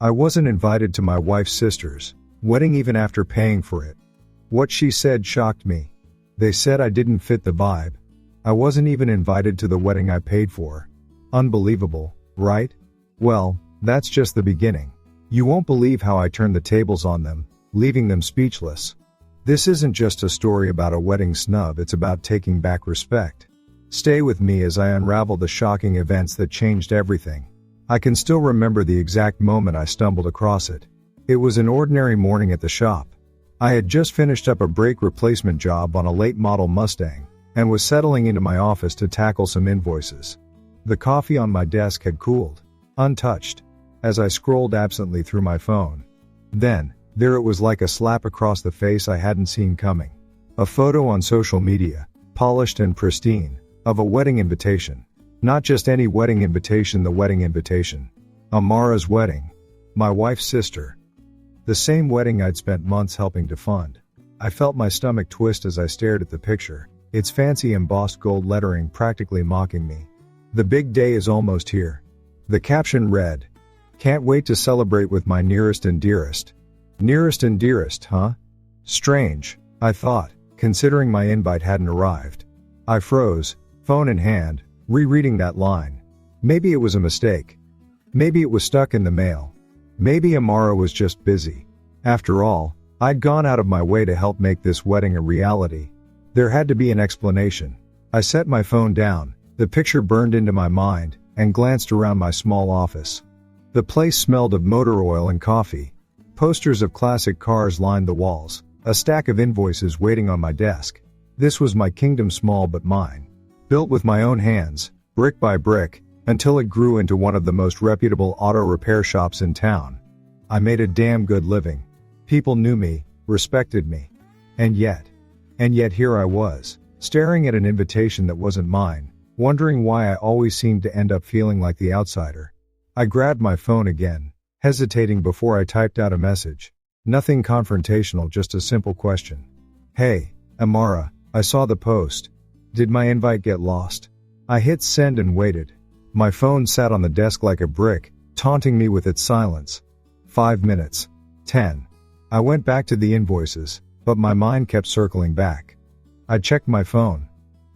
I wasn't invited to my wife's sister's wedding even after paying for it. What she said shocked me. They said I didn't fit the vibe. I wasn't even invited to the wedding I paid for. Unbelievable, right? Well, that's just the beginning. You won't believe how I turned the tables on them, leaving them speechless. This isn't just a story about a wedding snub, it's about taking back respect. Stay with me as I unravel the shocking events that changed everything. I can still remember the exact moment I stumbled across it. It was an ordinary morning at the shop. I had just finished up a brake replacement job on a late model Mustang, and was settling into my office to tackle some invoices. The coffee on my desk had cooled, untouched, as I scrolled absently through my phone. Then, there it was, like a slap across the face I hadn't seen coming. A photo on social media, polished and pristine, of a wedding invitation. Not just any wedding invitation, the wedding invitation. Amara's wedding. My wife's sister. The same wedding I'd spent months helping to fund. I felt my stomach twist as I stared at the picture, its fancy embossed gold lettering practically mocking me. The big day is almost here. The caption read, "Can't wait to celebrate with my nearest and dearest." Nearest and dearest, huh? Strange, I thought, considering my invite hadn't arrived. I froze, phone in hand, rereading that line. Maybe it was a mistake. Maybe it was stuck in the mail. Maybe Amara was just busy. After all, I'd gone out of my way to help make this wedding a reality. There had to be an explanation. I set my phone down, the picture burned into my mind, and glanced around my small office. The place smelled of motor oil and coffee. Posters of classic cars lined the walls, a stack of invoices waiting on my desk. This was my kingdom, small but mine. Built with my own hands, brick by brick, until it grew into one of the most reputable auto repair shops in town. I made a damn good living. People knew me, respected me. And yet here I was, staring at an invitation that wasn't mine, wondering why I always seemed to end up feeling like the outsider. I grabbed my phone again, hesitating before I typed out a message. Nothing confrontational, just a simple question. "Hey, Amara, I saw the post. Did my invite get lost?" I hit send and waited. My phone sat on the desk like a brick, taunting me with its silence. 5 minutes. 10. I went back to the invoices, but my mind kept circling back. I checked my phone.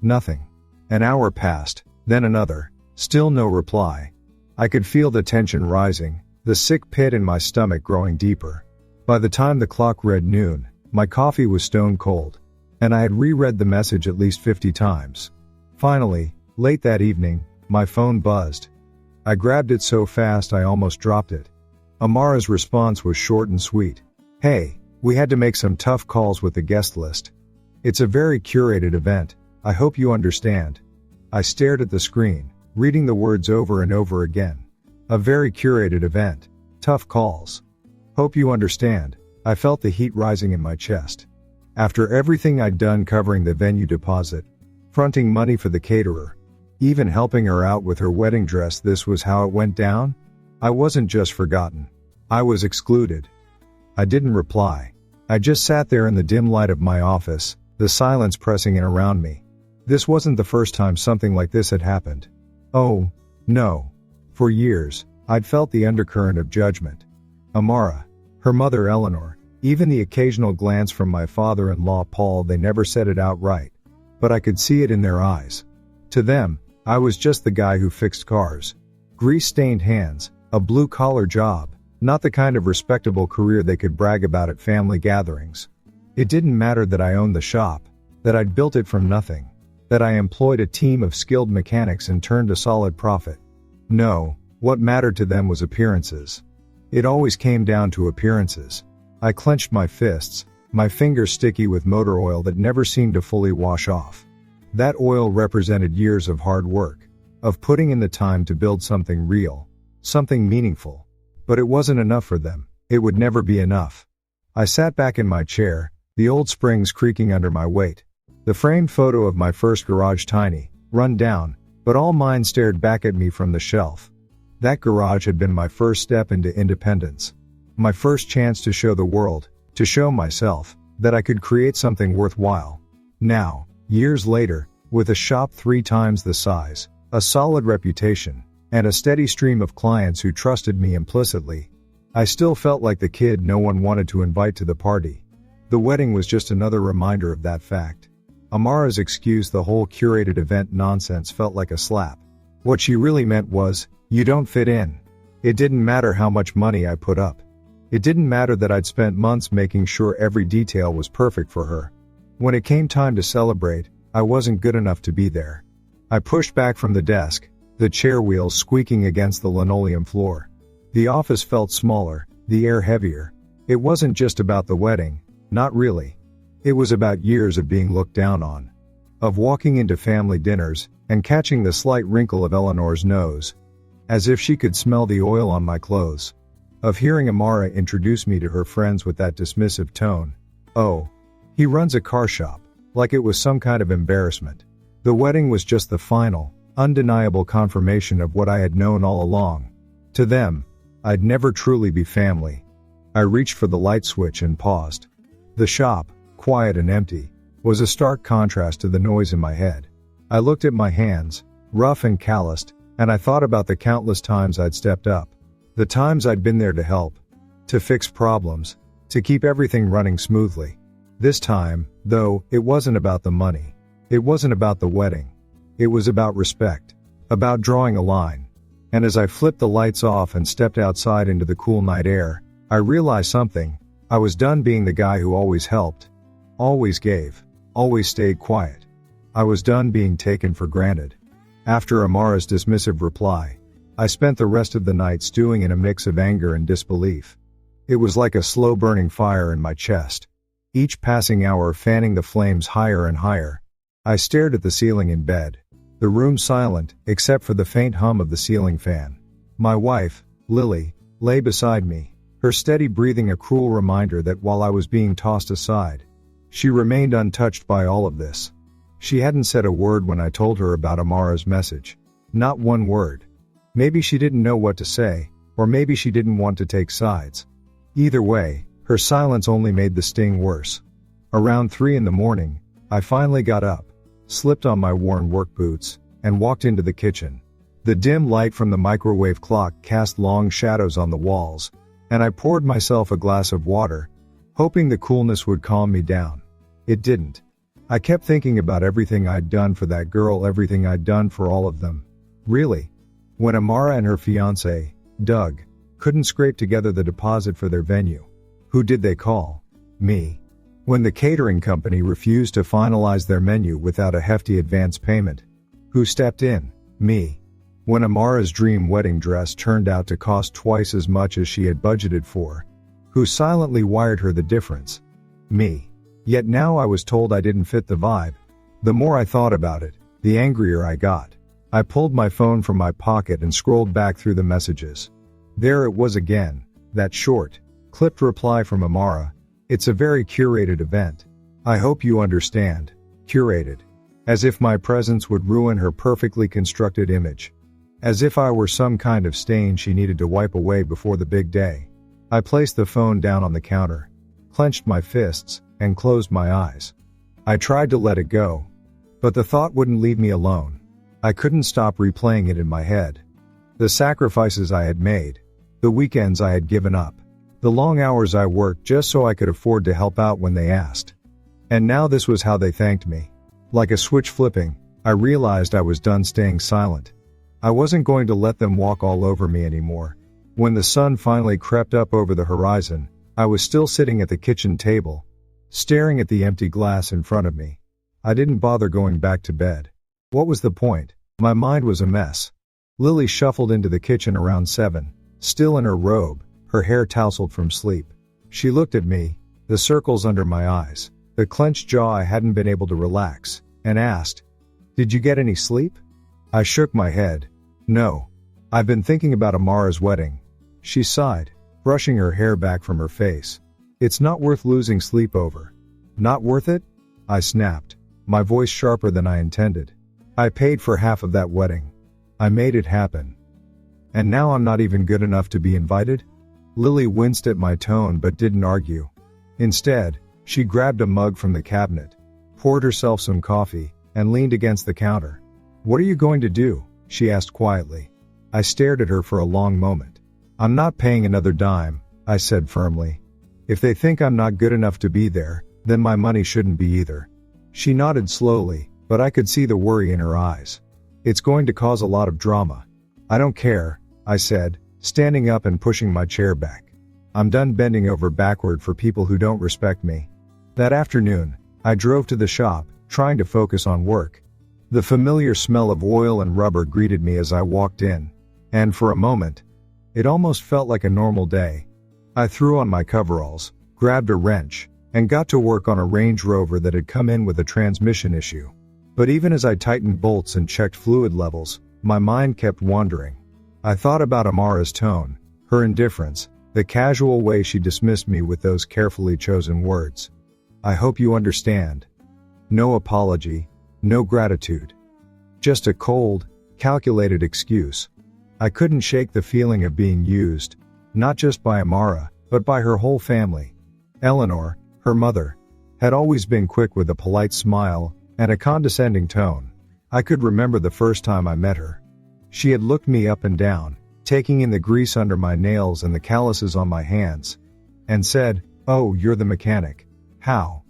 Nothing. An hour passed, then another. Still no reply. I could feel the tension rising, the sick pit in my stomach growing deeper. By the time the clock read noon, my coffee was stone cold, and I had reread the message at least 50 times. Finally, late that evening, my phone buzzed. I grabbed it so fast I almost dropped it. Amara's response was short and sweet. "Hey, we had to make some tough calls with the guest list. It's a very curated event, I hope you understand." I stared at the screen, reading the words over and over again. A very curated event. Tough calls. Hope you understand. I felt the heat rising in my chest. After everything I'd done covering the venue deposit, fronting money for the caterer, even helping her out with her wedding dress, this was how it went down? I wasn't just forgotten. I was excluded. I didn't reply. I just sat there in the dim light of my office, the silence pressing in around me. This wasn't the first time something like this had happened. Oh, no. For years, I'd felt the undercurrent of judgment. Amara, her mother Eleanor, even the occasional glance from my father-in-law Paul, they never said it outright. But I could see it in their eyes. To them, I was just the guy who fixed cars. Grease-stained hands, a blue-collar job, not the kind of respectable career they could brag about at family gatherings. It didn't matter that I owned the shop, that I'd built it from nothing, that I employed a team of skilled mechanics and turned a solid profit. No, what mattered to them was appearances. It always came down to appearances. I clenched my fists, my fingers sticky with motor oil that never seemed to fully wash off. That oil represented years of hard work, of putting in the time to build something real, something meaningful. But it wasn't enough for them. It would never be enough. I sat back in my chair, the old springs creaking under my weight. The framed photo of my first garage, tiny, run down, but all mine, stared back at me from the shelf. That garage had been my first step into independence. My first chance to show the world, to show myself, that I could create something worthwhile. Now, years later, with a shop 3 times the size, a solid reputation, and a steady stream of clients who trusted me implicitly, I still felt like the kid no one wanted to invite to the party. The wedding was just another reminder of that fact. Amara's excuse, the whole curated event nonsense, felt like a slap. What she really meant was, you don't fit in. It didn't matter how much money I put up. It didn't matter that I'd spent months making sure every detail was perfect for her. When it came time to celebrate, I wasn't good enough to be there. I pushed back from the desk, the chair wheels squeaking against the linoleum floor. The office felt smaller, the air heavier. It wasn't just about the wedding, not really. It was about years of being looked down on. Of walking into family dinners, and catching the slight wrinkle of Eleanor's nose, as if she could smell the oil on my clothes. Of hearing Amara introduce me to her friends with that dismissive tone. Oh, he runs a car shop, like it was some kind of embarrassment. The wedding was just the final, undeniable confirmation of what I had known all along. To them, I'd never truly be family. I reached for the light switch and paused. The shop, quiet and empty, was a stark contrast to the noise in my head. I looked at my hands, rough and calloused, and I thought about the countless times I'd stepped up. The times I'd been there to help, to fix problems, to keep everything running smoothly. This time, though, it wasn't about the money. It wasn't about the wedding. It was about respect, about drawing a line. And as I flipped the lights off and stepped outside into the cool night air, I realized something. I was done being the guy who always helped, always gave, always stayed quiet. I was done being taken for granted. After Amara's dismissive reply, I spent the rest of the night stewing in a mix of anger and disbelief. It was like a slow-burning fire in my chest, each passing hour fanning the flames higher and higher. I stared at the ceiling in bed, the room silent, except for the faint hum of the ceiling fan. My wife, Lily, lay beside me, her steady breathing a cruel reminder that while I was being tossed aside, she remained untouched by all of this. She hadn't said a word when I told her about Amara's message. Not one word. Maybe she didn't know what to say, or maybe she didn't want to take sides. Either way, her silence only made the sting worse. Around 3 a.m, I finally got up, slipped on my worn work boots, and walked into the kitchen. The dim light from the microwave clock cast long shadows on the walls, and I poured myself a glass of water, hoping the coolness would calm me down. It didn't. I kept thinking about everything I'd done for that girl, everything I'd done for all of them. Really. When Amara and her fiancé, Doug, couldn't scrape together the deposit for their venue, who did they call? Me. When the catering company refused to finalize their menu without a hefty advance payment, who stepped in? Me. When Amara's dream wedding dress turned out to cost twice as much as she had budgeted for, who silently wired her the difference? Me. Yet now I was told I didn't fit the vibe. The more I thought about it, the angrier I got. I pulled my phone from my pocket and scrolled back through the messages. There it was again, that short, clipped reply from Amara. It's a very curated event. I hope you understand. Curated. As if my presence would ruin her perfectly constructed image. As if I were some kind of stain she needed to wipe away before the big day. I placed the phone down on the counter, clenched my fists, and closed my eyes. I tried to let it go, but the thought wouldn't leave me alone. I couldn't stop replaying it in my head. The sacrifices I had made, the weekends I had given up, the long hours I worked just so I could afford to help out when they asked. And now this was how they thanked me. Like a switch flipping, I realized I was done staying silent. I wasn't going to let them walk all over me anymore. When the sun finally crept up over the horizon, I was still sitting at the kitchen table, staring at the empty glass in front of me. I didn't bother going back to bed. What was the point? My mind was a mess. Lily shuffled into the kitchen around 7, still in her robe, her hair tousled from sleep. She looked at me, the circles under my eyes, the clenched jaw I hadn't been able to relax, and asked, "Did you get any sleep?" I shook my head. "No. I've been thinking about Amara's wedding." She sighed, brushing her hair back from her face. "It's not worth losing sleep over." "Not worth it?" I snapped, my voice sharper than I intended. "I paid for half of that wedding. I made it happen. And now I'm not even good enough to be invited?" Lily winced at my tone but didn't argue. Instead, she grabbed a mug from the cabinet, poured herself some coffee, and leaned against the counter. "What are you going to do?" she asked quietly. I stared at her for a long moment. "I'm not paying another dime," I said firmly. If they think I'm not good enough to be there, then my money shouldn't be either. She nodded slowly, but I could see the worry in her eyes. It's going to cause a lot of drama. I don't care, I said, standing up and pushing my chair back. I'm done bending over backward for people who don't respect me. That afternoon, I drove to the shop, trying to focus on work. The familiar smell of oil and rubber greeted me as I walked in, and for a moment, it almost felt like a normal day. I threw on my coveralls, grabbed a wrench, and got to work on a Range Rover that had come in with a transmission issue. But even as I tightened bolts and checked fluid levels, my mind kept wandering. I thought about Amara's tone, her indifference, the casual way she dismissed me with those carefully chosen words. I hope you understand. No apology, no gratitude. Just a cold, calculated excuse. I couldn't shake the feeling of being used, not just by Amara, but by her whole family. Eleanor, her mother, had always been quick with a polite smile and a condescending tone. I could remember the first time I met her. She had looked me up and down, taking in the grease under my nails and the calluses on my hands, and said, "Oh, you're the mechanic. How?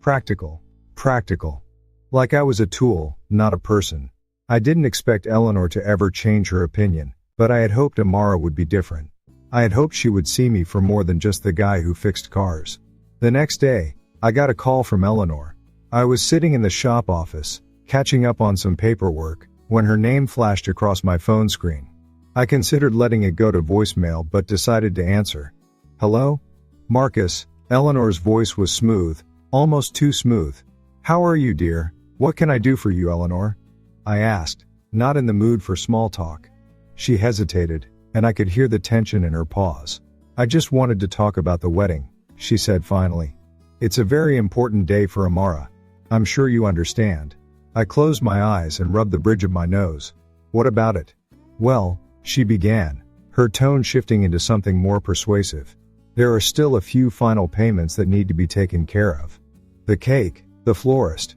Practical. Practical." Like I was a tool, not a person. I didn't expect Eleanor to ever change her opinion, but I had hoped Amara would be different. I had hoped she would see me for more than just the guy who fixed cars. The next day, I got a call from Eleanor. I was sitting in the shop office, catching up on some paperwork, when her name flashed across my phone screen. I considered letting it go to voicemail but decided to answer. "Hello? Marcus." Eleanor's voice was smooth, almost too smooth. "How are you, dear? What can I do for you, Eleanor?" I asked, not in the mood for small talk. She hesitated, and I could hear the tension in her pause. "I just wanted to talk about the wedding," she said finally. "It's a very important day for Amara. I'm sure you understand." I closed my eyes and rubbed the bridge of my nose. "What about it?" "Well," she began, her tone shifting into something more persuasive. "There are still a few final payments that need to be taken care of. The cake, the florist.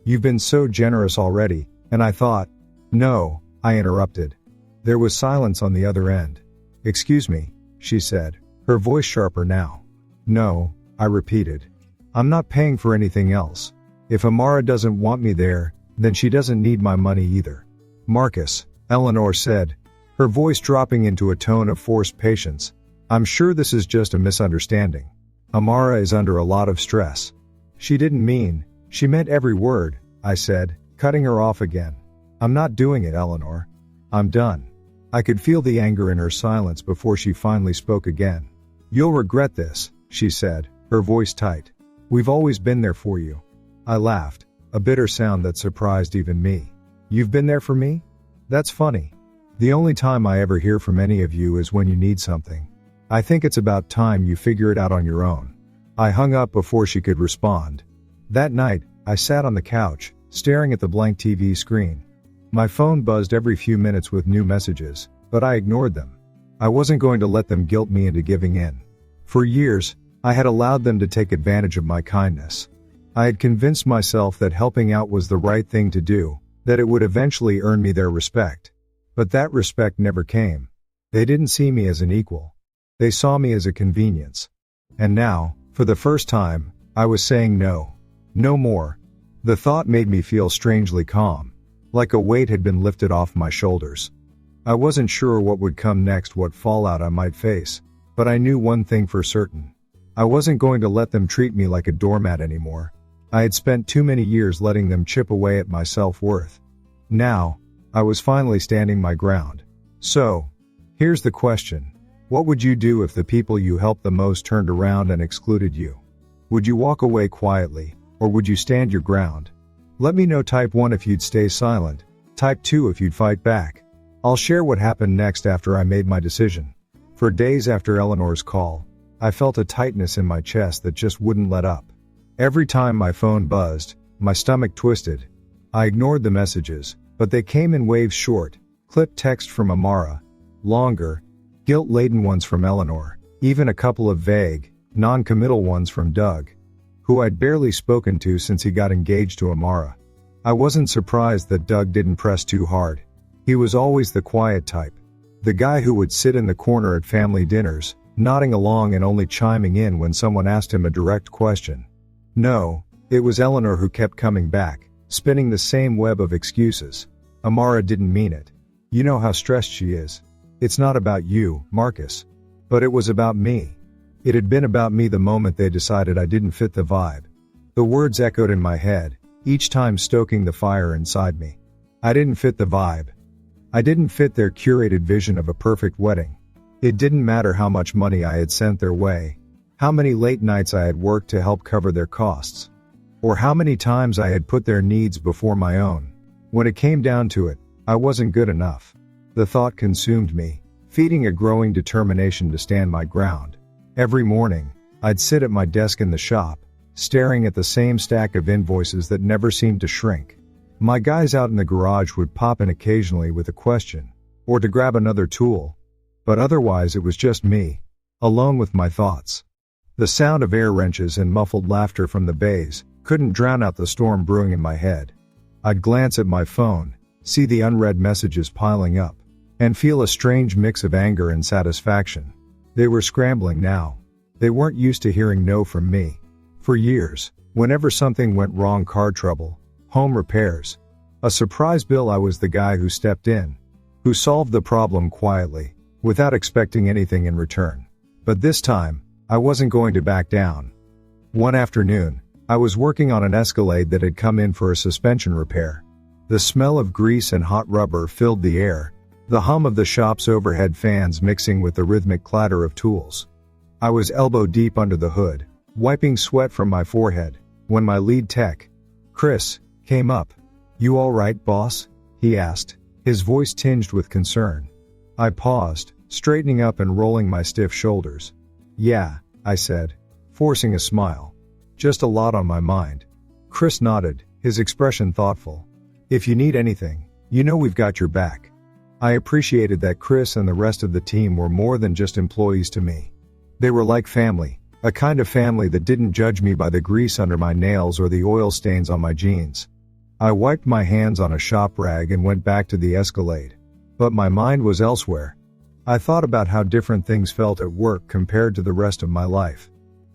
You've been so generous already, and I thought—" "No," I interrupted. There was silence on the other end. "Excuse me," she said, her voice sharper now. "No," I repeated. "I'm not paying for anything else. If Amara doesn't want me there, then she doesn't need my money either." "Marcus," Eleanor said, her voice dropping into a tone of forced patience, "I'm sure this is just a misunderstanding. Amara is under a lot of stress." "She didn't mean, she meant every word," I said, cutting her off again. "I'm not doing it, Eleanor. I'm done." I could feel the anger in her silence before she finally spoke again. "You'll regret this," she said, her voice tight. "We've always been there for you." I laughed, a bitter sound that surprised even me. "You've been there for me? That's funny. The only time I ever hear from any of you is when you need something. I think it's about time you figure it out on your own." I hung up before she could respond. That night, I sat on the couch, staring at the blank TV screen. My phone buzzed every few minutes with new messages, but I ignored them. I wasn't going to let them guilt me into giving in. For years, I had allowed them to take advantage of my kindness. I had convinced myself that helping out was the right thing to do, that it would eventually earn me their respect. But that respect never came. They didn't see me as an equal. They saw me as a convenience. And now, for the first time, I was saying no. No more. The thought made me feel strangely calm, like a weight had been lifted off my shoulders. I wasn't sure what would come next, what fallout I might face, but I knew one thing for certain. I wasn't going to let them treat me like a doormat anymore. I had spent too many years letting them chip away at my self-worth. Now, I was finally standing my ground. So, here's the question. What would you do if the people you helped the most turned around and excluded you? Would you walk away quietly, or would you stand your ground? Let me know. Type 1 if you'd stay silent, type 2 if you'd fight back. I'll share what happened next after I made my decision. For days after Eleanor's call, I felt a tightness in my chest that just wouldn't let up. Every time my phone buzzed, my stomach twisted. I ignored the messages, but they came in waves: short, clipped text from Amara, longer, guilt-laden ones from Eleanor, even a couple of vague, non-committal ones from Doug, who I'd barely spoken to since he got engaged to Amara. I wasn't surprised that Doug didn't press too hard. He was always the quiet type. The guy who would sit in the corner at family dinners, nodding along and only chiming in when someone asked him a direct question. No, it was Eleanor who kept coming back, spinning the same web of excuses. Amara didn't mean it. You know how stressed she is. It's not about you, Marcus. But it was about me. It had been about me the moment they decided I didn't fit the vibe. The words echoed in my head, each time stoking the fire inside me. I didn't fit the vibe. I didn't fit their curated vision of a perfect wedding. It didn't matter how much money I had sent their way, how many late nights I had worked to help cover their costs, or how many times I had put their needs before my own. When it came down to it, I wasn't good enough. The thought consumed me, feeding a growing determination to stand my ground. Every morning, I'd sit at my desk in the shop, staring at the same stack of invoices that never seemed to shrink. My guys out in the garage would pop in occasionally with a question, or to grab another tool, but otherwise it was just me, alone with my thoughts. The sound of air wrenches and muffled laughter from the bays couldn't drown out the storm brewing in my head. I'd glance at my phone, see the unread messages piling up, and feel a strange mix of anger and satisfaction. They were scrambling now. They weren't used to hearing no from me. For years, whenever something went wrong, car trouble, home repairs, a surprise bill, I was the guy who stepped in, who solved the problem quietly, without expecting anything in return. But this time, I wasn't going to back down. One afternoon, I was working on an Escalade that had come in for a suspension repair. The smell of grease and hot rubber filled the air, the hum of the shop's overhead fans mixing with the rhythmic clatter of tools. I was elbow deep under the hood, wiping sweat from my forehead, when my lead tech, Chris, came up. "You all right, boss?" he asked, his voice tinged with concern. I paused, straightening up and rolling my stiff shoulders. "Yeah," I said, forcing a smile. "Just a lot on my mind." Chris nodded, his expression thoughtful. "If you need anything, you know we've got your back." I appreciated that Chris and the rest of the team were more than just employees to me. They were like family, a kind of family that didn't judge me by the grease under my nails or the oil stains on my jeans. I wiped my hands on a shop rag and went back to the Escalade. But my mind was elsewhere. I thought about how different things felt at work compared to the rest of my life.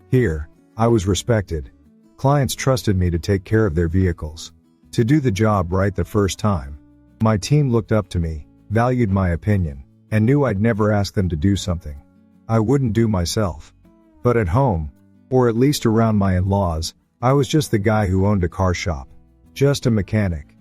Here, I was respected. Clients trusted me to take care of their vehicles, to do the job right the first time. My team looked up to me, valued my opinion, and knew I'd never ask them to do something I wouldn't do myself. But at home, or at least around my in-laws, I was just the guy who owned a car shop. Just a mechanic.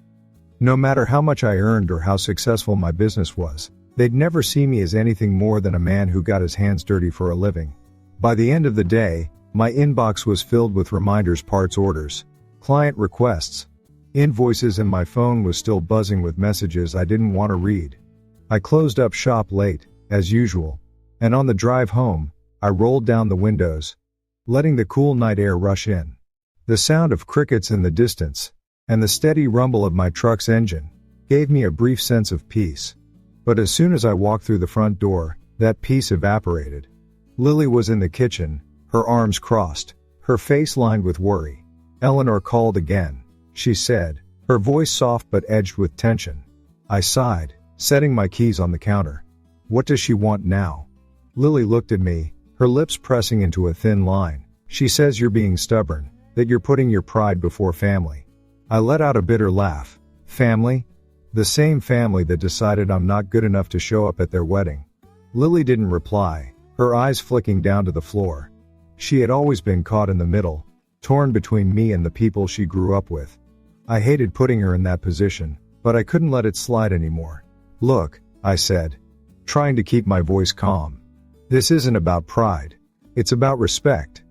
No matter how much I earned or how successful my business was, they'd never see me as anything more than a man who got his hands dirty for a living. By the end of the day, my inbox was filled with reminders, parts orders, client requests, invoices, and my phone was still buzzing with messages I didn't want to read. I closed up shop late, as usual, and on the drive home, I rolled down the windows, letting the cool night air rush in. The sound of crickets in the distance, and the steady rumble of my truck's engine, gave me a brief sense of peace. But as soon as I walked through the front door, that peace evaporated. Lily was in the kitchen, her arms crossed, her face lined with worry. "Eleanor called again," she said, her voice soft but edged with tension. I sighed, setting my keys on the counter. "What does she want now?" Lily looked at me, her lips pressing into a thin line. "She says you're being stubborn, that you're putting your pride before family." I let out a bitter laugh. Family? The same family that decided I'm not good enough to show up at their wedding. Lily didn't reply, her eyes flicking down to the floor. She had always been caught in the middle, torn between me and the people she grew up with. I hated putting her in that position, but I couldn't let it slide anymore. "Look," I said, trying to keep my voice calm. "This isn't about pride. It's about respect.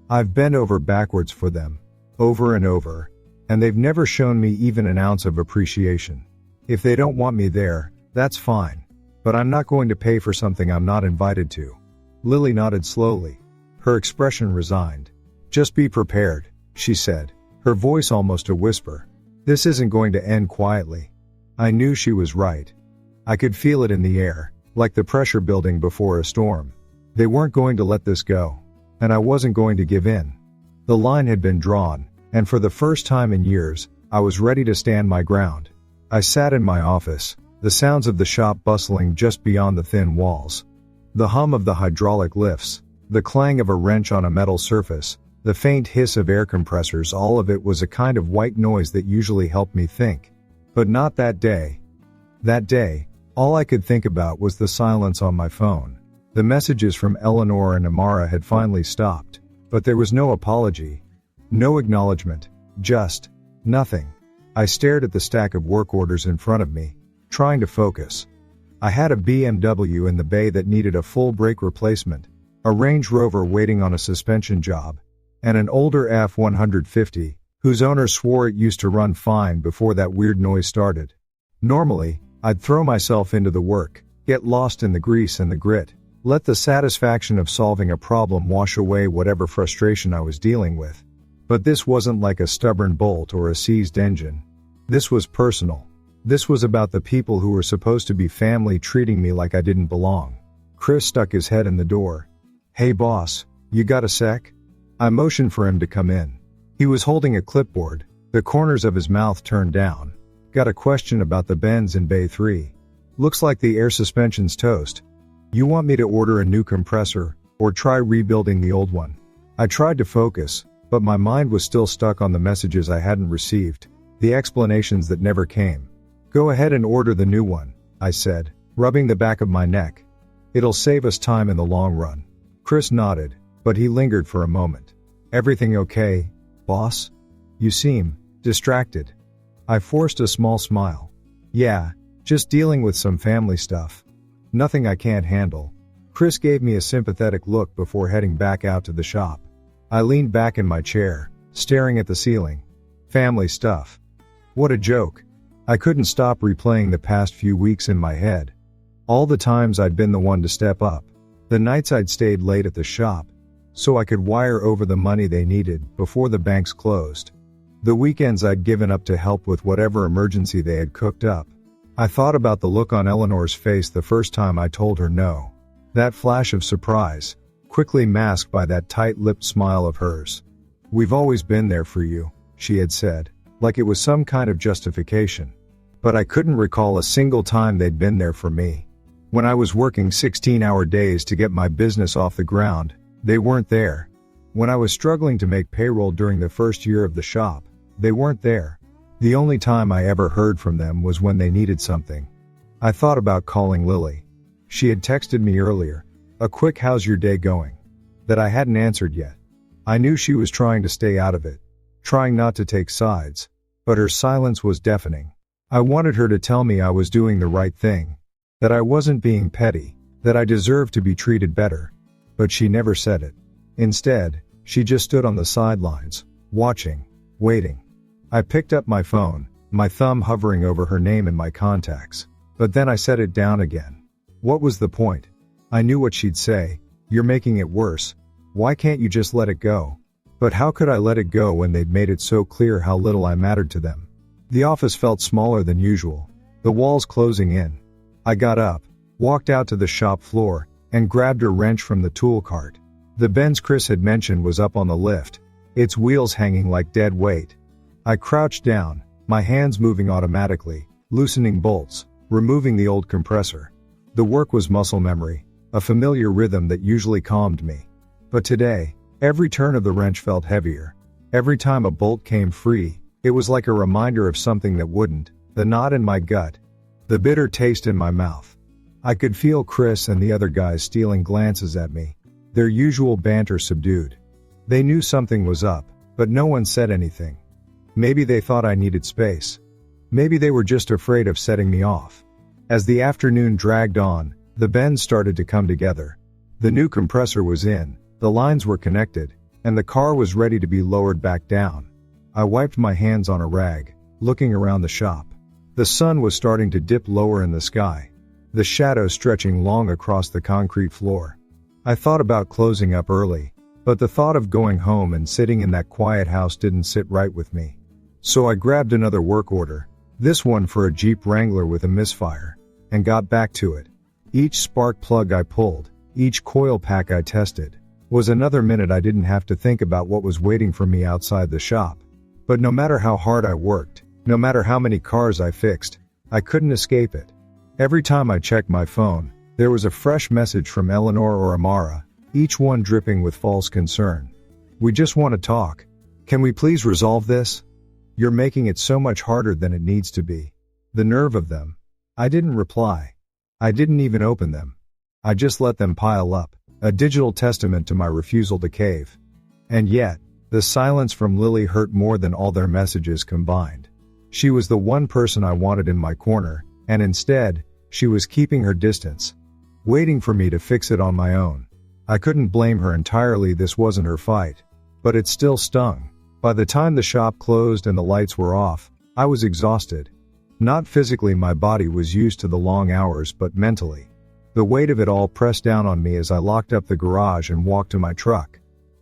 I've bent over backwards for them, over and over, and they've never shown me even an ounce of appreciation. If they don't want me there, that's fine. But I'm not going to pay for something I'm not invited to." Lily nodded slowly, her expression resigned. "Just be prepared," she said, her voice almost a whisper. "This isn't going to end quietly." I knew she was right. I could feel it in the air, like the pressure building before a storm. They weren't going to let this go, and I wasn't going to give in. The line had been drawn, and for the first time in years, I was ready to stand my ground. I sat in my office, the sounds of the shop bustling just beyond the thin walls. The hum of the hydraulic lifts, the clang of a wrench on a metal surface, the faint hiss of air compressors, all of it was a kind of white noise that usually helped me think. But not that day. That day, all I could think about was the silence on my phone. The messages from Eleanor and Amara had finally stopped, but there was no apology, no acknowledgement, just nothing. I stared at the stack of work orders in front of me, trying to focus. I had a BMW in the bay that needed a full brake replacement, a Range Rover waiting on a suspension job, and an older F-150, whose owner swore it used to run fine before that weird noise started. Normally, I'd throw myself into the work, get lost in the grease and the grit, let the satisfaction of solving a problem wash away whatever frustration I was dealing with. But this wasn't like a stubborn bolt or a seized engine. This was personal. This was about the people who were supposed to be family treating me like I didn't belong. Chris stuck his head in the door. "Hey boss, you got a sec?" I motioned for him to come in. He was holding a clipboard, the corners of his mouth turned down. "Got a question about the bends in Bay 3. Looks like the air suspension's toast. You want me to order a new compressor, or try rebuilding the old one?" I tried to focus, but my mind was still stuck on the messages I hadn't received, the explanations that never came. "Go ahead and order the new one," I said, rubbing the back of my neck. "It'll save us time in the long run." Chris nodded, but he lingered for a moment. "Everything okay, boss? You seem distracted." I forced a small smile. "Yeah, just dealing with some family stuff. Nothing I can't handle." Chris gave me a sympathetic look before heading back out to the shop. I leaned back in my chair, staring at the ceiling. Family stuff. What a joke. I couldn't stop replaying the past few weeks in my head. All the times I'd been the one to step up. The nights I'd stayed late at the shop, so I could wire over the money they needed before the banks closed. The weekends I'd given up to help with whatever emergency they had cooked up. I thought about the look on Eleanor's face the first time I told her no. That flash of surprise, quickly masked by that tight-lipped smile of hers. "We've always been there for you," she had said, like it was some kind of justification. But I couldn't recall a single time they'd been there for me. When I was working 16-hour days to get my business off the ground, they weren't there. When I was struggling to make payroll during the first year of the shop, they weren't there. The only time I ever heard from them was when they needed something. I thought about calling Lily. She had texted me earlier, a quick "how's your day going?" that I hadn't answered yet. I knew she was trying to stay out of it, trying not to take sides, but her silence was deafening. I wanted her to tell me I was doing the right thing, that I wasn't being petty, that I deserved to be treated better. But she never said it. Instead, she just stood on the sidelines, watching, waiting. I picked up my phone, my thumb hovering over her name in my contacts, but then I set it down again. What was the point? I knew what she'd say. "You're making it worse. Why can't you just let it go?" But how could I let it go when they'd made it so clear how little I mattered to them? The office felt smaller than usual, the walls closing in. I got up, walked out to the shop floor, and grabbed a wrench from the tool cart. The Benz Chris had mentioned was up on the lift, its wheels hanging like dead weight. I crouched down, my hands moving automatically, loosening bolts, removing the old compressor. The work was muscle memory, a familiar rhythm that usually calmed me. But today, every turn of the wrench felt heavier. Every time a bolt came free, it was like a reminder of something that wouldn't, the knot in my gut, the bitter taste in my mouth. I could feel Chris and the other guys stealing glances at me, their usual banter subdued. They knew something was up, but no one said anything. Maybe they thought I needed space. Maybe they were just afraid of setting me off. As the afternoon dragged on, the bends started to come together. The new compressor was in, the lines were connected, and the car was ready to be lowered back down. I wiped my hands on a rag, looking around the shop. The sun was starting to dip lower in the sky, the shadows stretching long across the concrete floor. I thought about closing up early, but the thought of going home and sitting in that quiet house didn't sit right with me. So I grabbed another work order, this one for a Jeep Wrangler with a misfire, and got back to it. Each spark plug I pulled, each coil pack I tested, was another minute I didn't have to think about what was waiting for me outside the shop. But no matter how hard I worked, no matter how many cars I fixed, I couldn't escape it. Every time I checked my phone, There was a fresh message from Eleanor or Amara, each one dripping with false concern. "We just want to talk. Can we please resolve this? You're making it so much harder than it needs to be." The nerve of them. I didn't reply. I didn't even open them. I just let them pile up, a digital testament to my refusal to cave. And yet, the silence from Lily hurt more than all their messages combined. She was the one person I wanted in my corner, and instead, she was keeping her distance, waiting for me to fix it on my own. I couldn't blame her entirely, this wasn't her fight. But it still stung. By the time the shop closed and the lights were off, I was exhausted. Not physically, my body was used to the long hours, but mentally. The weight of it all pressed down on me as I locked up the garage and walked to my truck.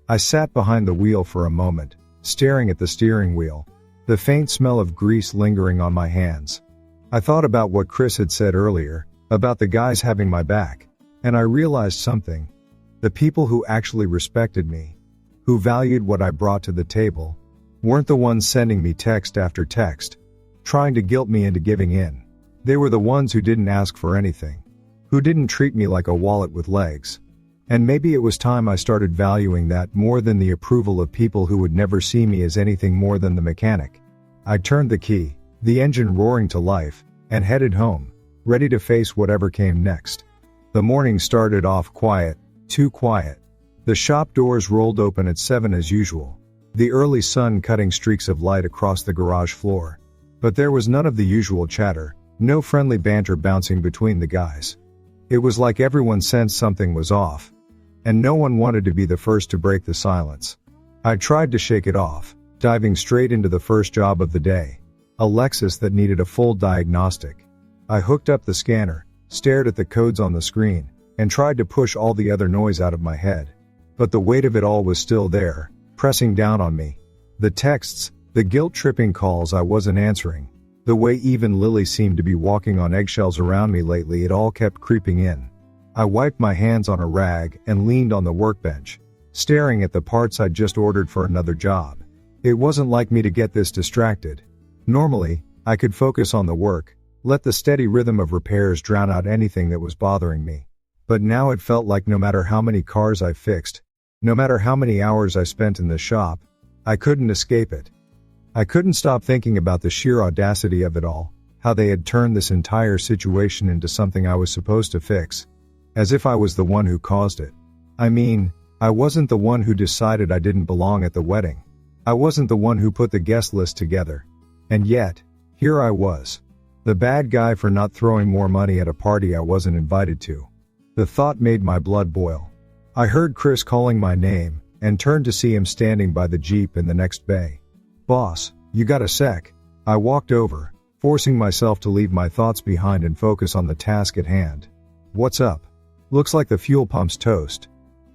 I sat behind the wheel for a moment, staring at the steering wheel, the faint smell of grease lingering on my hands. I thought about what Chris had said earlier, about the guys having my back, and I realized something. The people who actually respected me, who valued what I brought to the table, weren't the ones sending me text after text, trying to guilt me into giving in. They were the ones who didn't ask for anything, who didn't treat me like a wallet with legs. And maybe it was time I started valuing that more than the approval of people who would never see me as anything more than the mechanic. I turned the key, the engine roaring to life, and headed home, ready to face whatever came next. The morning started off quiet, too quiet. The shop doors rolled open at 7 as usual, the early sun cutting streaks of light across the garage floor. But there was none of the usual chatter, no friendly banter bouncing between the guys. It was like everyone sensed something was off, and no one wanted to be the first to break the silence. I tried to shake it off, diving straight into the first job of the day, a Lexus that needed a full diagnostic. I hooked up the scanner, stared at the codes on the screen, and tried to push all the other noise out of my head. But the weight of it all was still there, pressing down on me. The texts, the guilt-tripping calls I wasn't answering, the way even Lily seemed to be walking on eggshells around me lately, it all kept creeping in. I wiped my hands on a rag and leaned on the workbench, staring at the parts I'd just ordered for another job. It wasn't like me to get this distracted. Normally, I could focus on the work, let the steady rhythm of repairs drown out anything that was bothering me. But now it felt like no matter how many cars I fixed, no matter how many hours I spent in the shop, I couldn't escape it. I couldn't stop thinking about the sheer audacity of it all, how they had turned this entire situation into something I was supposed to fix. As if I was the one who caused it. I mean, I wasn't the one who decided I didn't belong at the wedding. I wasn't the one who put the guest list together. And yet, here I was. The bad guy for not throwing more money at a party I wasn't invited to. The thought made my blood boil. I heard Chris calling my name, and turned to see him standing by the Jeep in the next bay. "Boss, you got a sec?" I walked over, forcing myself to leave my thoughts behind and focus on the task at hand. "What's up? Looks like the fuel pump's toast.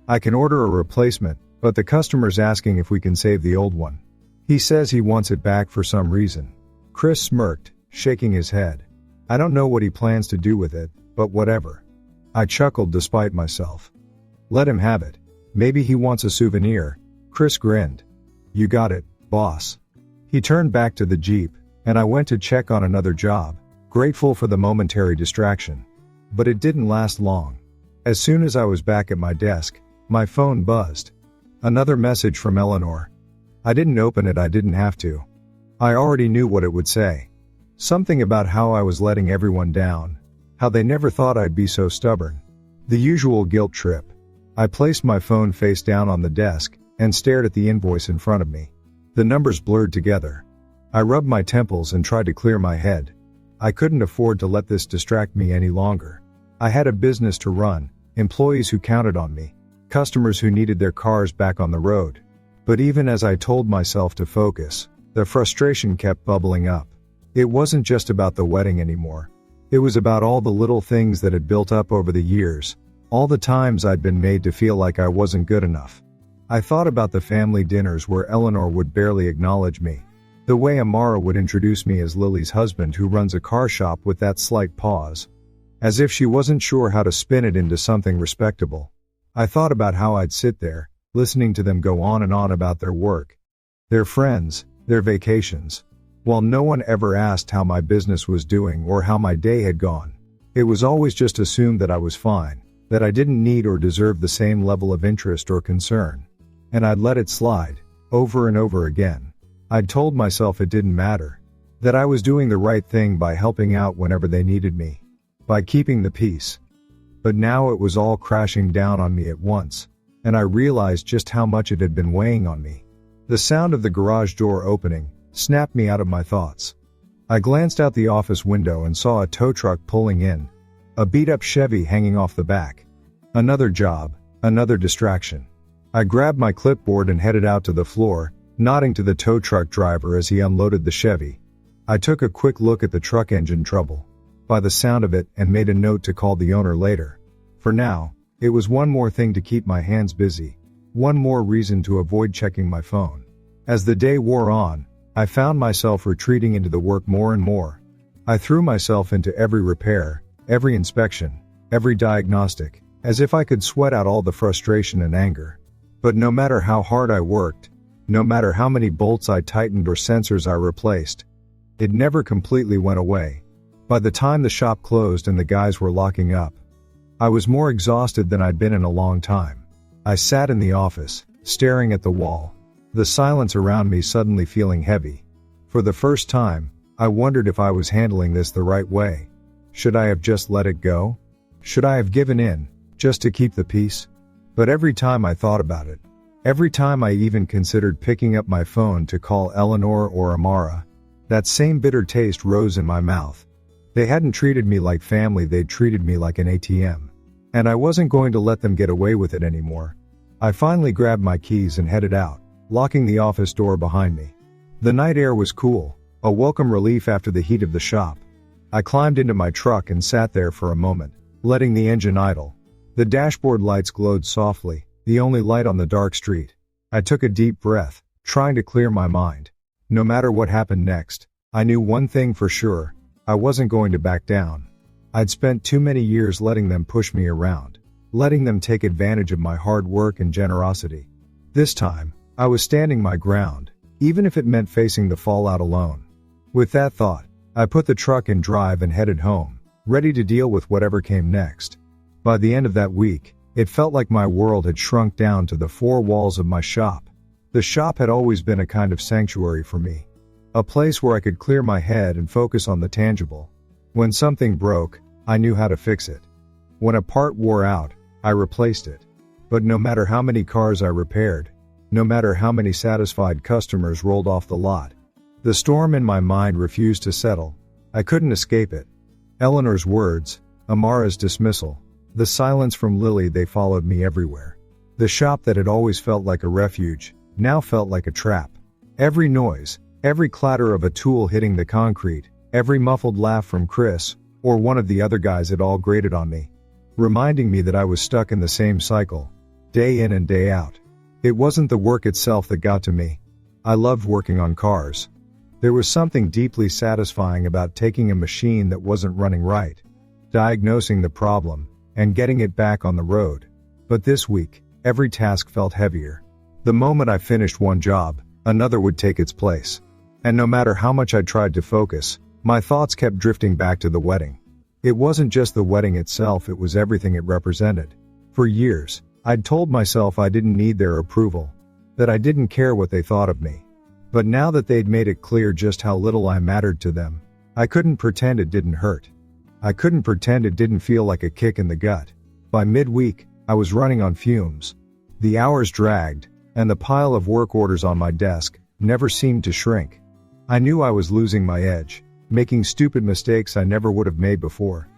I can order a replacement, but the customer's asking if we can save the old one. He says he wants it back for some reason." Chris smirked, shaking his head. "I don't know what he plans to do with it, but whatever." I chuckled despite myself. "Let him have it. Maybe he wants a souvenir." Chris grinned. "You got it, boss." He turned back to the Jeep, and I went to check on another job, grateful for the momentary distraction. But it didn't last long. As soon as I was back at my desk, my phone buzzed. Another message from Eleanor. I didn't open it, I didn't have to. I already knew what it would say. Something about how I was letting everyone down, how they never thought I'd be so stubborn. The usual guilt trip. I placed my phone face down on the desk, and stared at the invoice in front of me. The numbers blurred together. I rubbed my temples and tried to clear my head. I couldn't afford to let this distract me any longer. I had a business to run, employees who counted on me, customers who needed their cars back on the road. But even as I told myself to focus, the frustration kept bubbling up. It wasn't just about the wedding anymore. It was about all the little things that had built up over the years, all the times I'd been made to feel like I wasn't good enough. I thought about the family dinners where Eleanor would barely acknowledge me, the way Amara would introduce me as Lily's husband who runs a car shop with that slight pause, as if she wasn't sure how to spin it into something respectable. I thought about how I'd sit there, listening to them go on and on about their work, their friends, their vacations, while no one ever asked how my business was doing or how my day had gone. It was always just assumed that I was fine, that I didn't need or deserve the same level of interest or concern. And I'd let it slide, over and over again. I'd told myself it didn't matter, that I was doing the right thing by helping out whenever they needed me, by keeping the peace. But now it was all crashing down on me at once, and I realized just how much it had been weighing on me. The sound of the garage door opening snapped me out of my thoughts. I glanced out the office window and saw a tow truck pulling in, a beat-up Chevy hanging off the back. Another job, another distraction. I grabbed my clipboard and headed out to the floor, nodding to the tow truck driver as he unloaded the Chevy. I took a quick look at the truck engine trouble, by the sound of it, and made a note to call the owner later. For now, it was one more thing to keep my hands busy, one more reason to avoid checking my phone. As the day wore on, I found myself retreating into the work more and more. I threw myself into every repair, every inspection, every diagnostic, as if I could sweat out all the frustration and anger. But no matter how hard I worked, no matter how many bolts I tightened or sensors I replaced, it never completely went away. By the time the shop closed and the guys were locking up, I was more exhausted than I'd been in a long time. I sat in the office, staring at the wall, the silence around me suddenly feeling heavy. For the first time, I wondered if I was handling this the right way. Should I have just let it go? Should I have given in, just to keep the peace? But every time I thought about it, every time I even considered picking up my phone to call Eleanor or Amara, that same bitter taste rose in my mouth. They hadn't treated me like family, they'd treated me like an ATM. And I wasn't going to let them get away with it anymore. I finally grabbed my keys and headed out, locking the office door behind me. The night air was cool, a welcome relief after the heat of the shop. I climbed into my truck and sat there for a moment, letting the engine idle. The dashboard lights glowed softly, the only light on the dark street. I took a deep breath, trying to clear my mind. No matter what happened next, I knew one thing for sure: I wasn't going to back down. I'd spent too many years letting them push me around, letting them take advantage of my hard work and generosity. This time, I was standing my ground, even if it meant facing the fallout alone. With that thought, I put the truck in drive and headed home, ready to deal with whatever came next. By the end of that week, it felt like my world had shrunk down to the four walls of my shop. The shop had always been a kind of sanctuary for me, a place where I could clear my head and focus on the tangible. When something broke, I knew how to fix it. When a part wore out, I replaced it. But no matter how many cars I repaired, no matter how many satisfied customers rolled off the lot, the storm in my mind refused to settle. I couldn't escape it. Eleanor's words, Amara's dismissal, the silence from Lily, they followed me everywhere. The shop that had always felt like a refuge now felt like a trap. Every noise, every clatter of a tool hitting the concrete, every muffled laugh from Chris or one of the other guys, it all grated on me, reminding me that I was stuck in the same cycle, day in and day out. It wasn't the work itself that got to me. I loved working on cars. There was something deeply satisfying about taking a machine that wasn't running right, diagnosing the problem, and getting it back on the road. But this week, every task felt heavier. The moment I finished one job, another would take its place. And no matter how much I tried to focus, my thoughts kept drifting back to the wedding. It wasn't just the wedding itself, it was everything it represented. For years, I'd told myself I didn't need their approval, that I didn't care what they thought of me. But now that they'd made it clear just how little I mattered to them, I couldn't pretend it didn't hurt. I couldn't pretend it didn't feel like a kick in the gut. By midweek, I was running on fumes. The hours dragged, and the pile of work orders on my desk never seemed to shrink. I knew I was losing my edge, making stupid mistakes I never would have made before.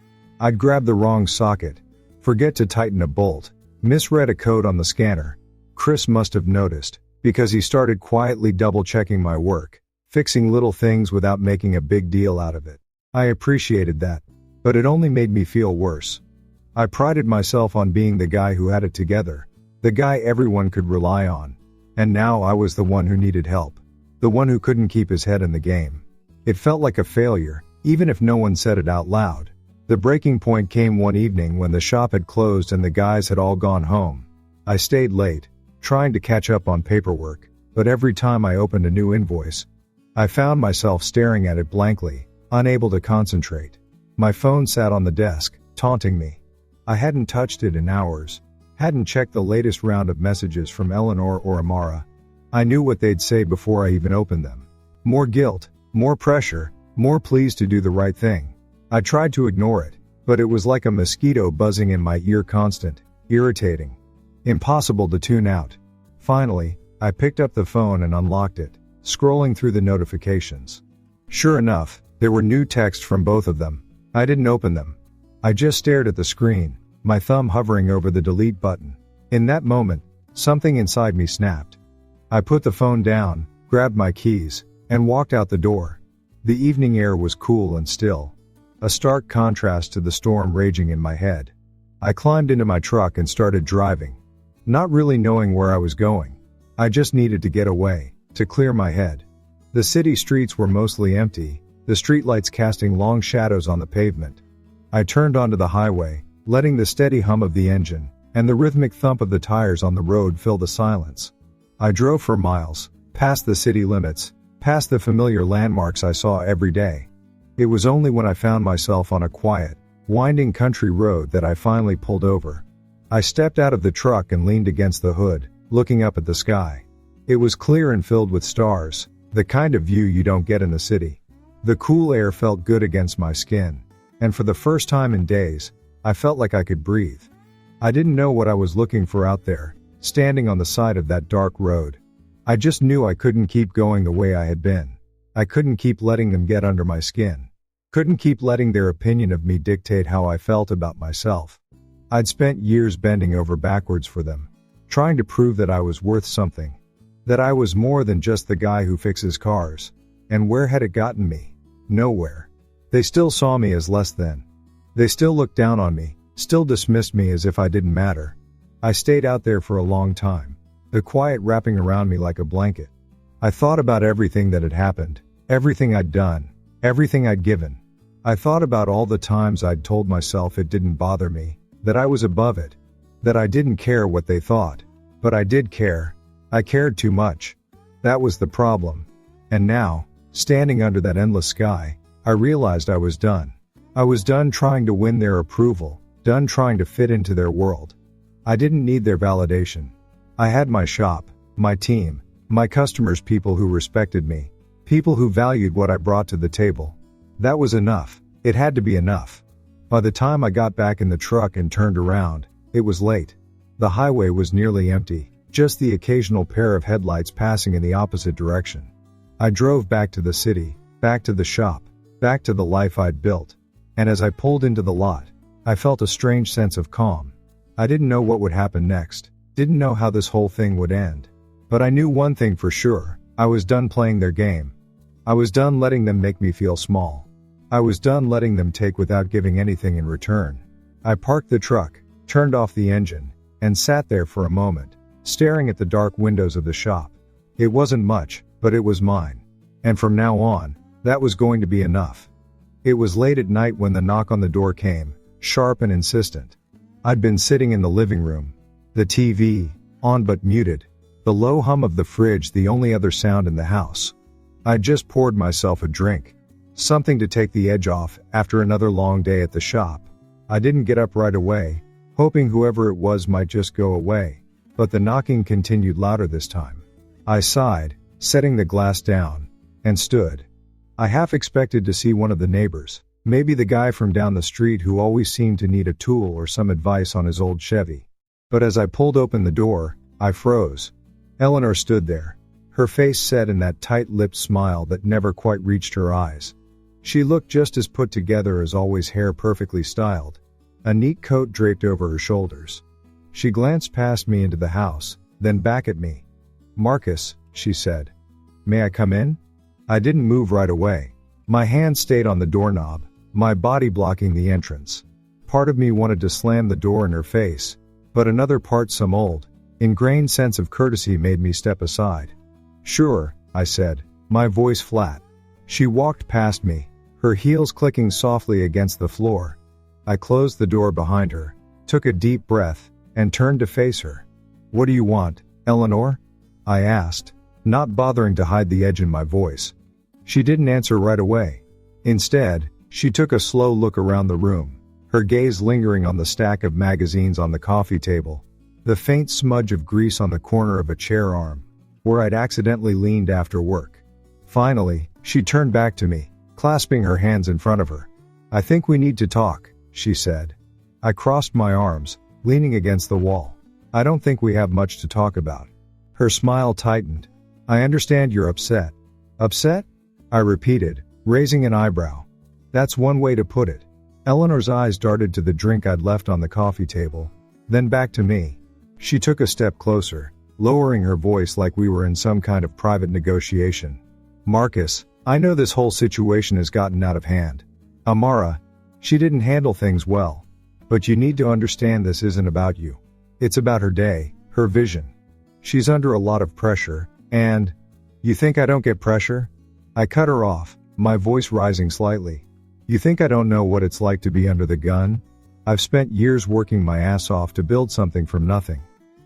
I'd grab the wrong socket, forget to tighten a bolt, misread a code on the scanner. Chris must have noticed, because he started quietly double-checking my work, fixing little things without making a big deal out of it. I appreciated that, but it only made me feel worse. I prided myself on being the guy who had it together, the guy everyone could rely on, and now I was the one who needed help, the one who couldn't keep his head in the game. It felt like a failure, even if no one said it out loud. The breaking point came one evening when the shop had closed and the guys had all gone home. I stayed late, trying to catch up on paperwork, but every time I opened a new invoice, I found myself staring at it blankly, unable to concentrate. My phone sat on the desk, taunting me. I hadn't touched it in hours. Hadn't checked the latest round of messages from Eleanor or Amara. I knew what they'd say before I even opened them. More guilt, more pressure, more pleas to do the right thing. I tried to ignore it, but it was like a mosquito buzzing in my ear, constant, irritating, impossible to tune out. Finally, I picked up the phone and unlocked it, scrolling through the notifications. Sure enough, there were new texts from both of them. I didn't open them. I just stared at the screen, my thumb hovering over the delete button. In that moment, something inside me snapped. I put the phone down, grabbed my keys, and walked out the door. The evening air was cool and still, a stark contrast to the storm raging in my head. I climbed into my truck and started driving, not really knowing where I was going. I just needed to get away, to clear my head. The city streets were mostly empty, the streetlights casting long shadows on the pavement. I turned onto the highway, letting the steady hum of the engine and the rhythmic thump of the tires on the road fill the silence. I drove for miles, past the city limits, past the familiar landmarks I saw every day. It was only when I found myself on a quiet, winding country road that I finally pulled over. I stepped out of the truck and leaned against the hood, looking up at the sky. It was clear and filled with stars, the kind of view you don't get in the city. The cool air felt good against my skin, and for the first time in days, I felt like I could breathe. I didn't know what I was looking for out there, standing on the side of that dark road. I just knew I couldn't keep going the way I had been. I couldn't keep letting them get under my skin. Couldn't keep letting their opinion of me dictate how I felt about myself. I'd spent years bending over backwards for them, trying to prove that I was worth something, that I was more than just the guy who fixes cars. And where had it gotten me? Nowhere. They still saw me as less than. They still looked down on me, still dismissed me as if I didn't matter. I stayed out there for a long time, the quiet wrapping around me like a blanket. I thought about everything that had happened, everything I'd done, everything I'd given. I thought about all the times I'd told myself it didn't bother me, that I was above it, that I didn't care what they thought. But I did care. I cared too much. That was the problem. And now, standing under that endless sky, I realized I was done. I was done trying to win their approval, done trying to fit into their world. I didn't need their validation. I had my shop, my team, my customers, people who respected me, people who valued what I brought to the table. That was enough. It had to be enough. By the time I got back in the truck and turned around, it was late. The highway was nearly empty, just the occasional pair of headlights passing in the opposite direction. I drove back to the city, back to the shop, back to the life I'd built. And as I pulled into the lot, I felt a strange sense of calm. I didn't know what would happen next, didn't know how this whole thing would end. But I knew one thing for sure: I was done playing their game. I was done letting them make me feel small. I was done letting them take without giving anything in return. I parked the truck, turned off the engine, and sat there for a moment, staring at the dark windows of the shop. It wasn't much, but it was mine. And from now on, that was going to be enough. It was late at night when the knock on the door came, sharp and insistent. I'd been sitting in the living room, the TV on but muted, the low hum of the fridge the only other sound in the house. I'd just poured myself a drink, something to take the edge off after another long day at the shop. I didn't get up right away, hoping whoever it was might just go away, but the knocking continued louder this time. I sighed, setting the glass down, and stood. I half expected to see one of the neighbors, maybe the guy from down the street who always seemed to need a tool or some advice on his old Chevy. But as I pulled open the door, I froze. Eleanor stood there, her face set in that tight-lipped smile that never quite reached her eyes. She looked just as put together as always, hair perfectly styled, a neat coat draped over her shoulders. She glanced past me into the house, then back at me. "Marcus," she said. "May I come in?" I didn't move right away. My hand stayed on the doorknob, my body blocking the entrance. Part of me wanted to slam the door in her face, but another part, some old, ingrained sense of courtesy, made me step aside. "Sure," I said, my voice flat. She walked past me, her heels clicking softly against the floor. I closed the door behind her, took a deep breath, and turned to face her. "What do you want, Eleanor?" I asked, not bothering to hide the edge in my voice. She didn't answer right away. Instead, She took a slow look around the room, her gaze lingering on the stack of magazines on the coffee table, the faint smudge of grease on the corner of a chair arm, where I'd accidentally leaned after work. Finally, she turned back to me, clasping her hands in front of her. "I think we need to talk," she said. I crossed my arms, leaning against the wall. "I don't think we have much to talk about." Her smile tightened. "I understand you're upset." "Upset?" I repeated, raising an eyebrow. "That's one way to put it." Eleanor's eyes darted to the drink I'd left on the coffee table, then back to me. She took a step closer, lowering her voice like we were in some kind of private negotiation. "Marcus, I know this whole situation has gotten out of hand. Amara, she didn't handle things well. But you need to understand this isn't about you. It's about her day, her vision. She's under a lot of pressure, and... You think I don't get pressure?" I cut her off, my voice rising slightly. "You think I don't know what it's like to be under the gun? I've spent years working my ass off to build something from nothing.